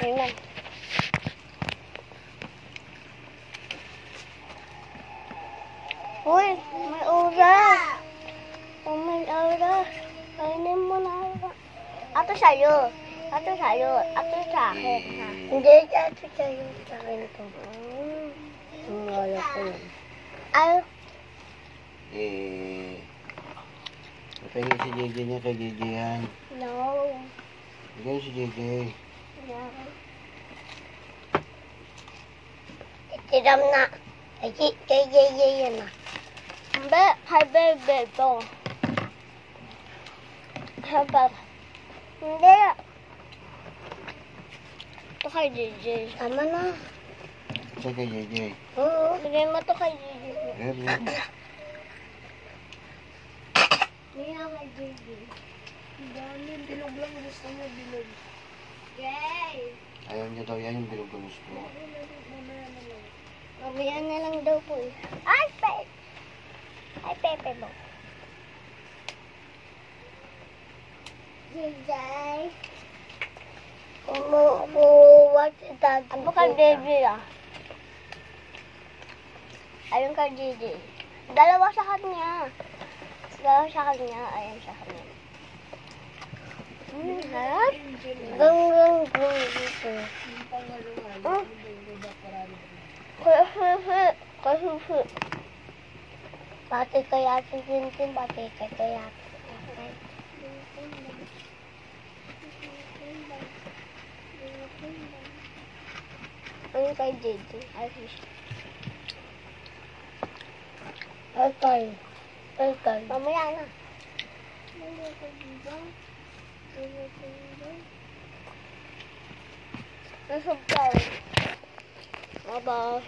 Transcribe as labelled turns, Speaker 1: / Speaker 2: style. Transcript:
Speaker 1: Ayan. Uy, may oras. Oh, may oras. Kainin mo na. Ato sa'yo. Ato sa'yo. Ato sa akin, ha? Hindi, ato sa'yo. Sa akin ito. Ang ayaw ko yun. Ayaw.
Speaker 2: Patingin si JJ niya kay JJ yan.
Speaker 1: No.
Speaker 2: Bigyan si JJ.
Speaker 1: No. Tiram na. Kay JJ yan na. Hindi, kay Bebe to. Habang. Hindi. Ito kay JJ. Tama na.
Speaker 2: Saan kay JJ?
Speaker 1: Oo. Bigay mo to kay JJ.
Speaker 2: Bigyan.
Speaker 1: Hindi na kay JJ. Dami, bilog lang. Gusto mo bilog. Yay!
Speaker 2: Ayaw niya daw yan yung bilog ng gusto.
Speaker 1: Mabiyan na lang daw po eh. Ay, Pepe! Ay, Pepe mo. JJ. What is that? Ano kay JJ ah? Ayun kay JJ. Dalawa sa kanya. Dalawa sa kanya. Ayan sa kanya. Harap? Gang. Kasi. Pati kaya si Tintin, pati kaya. Ayun kay JJ. Ay, mamaya na. Nasubtaw. Mabaho.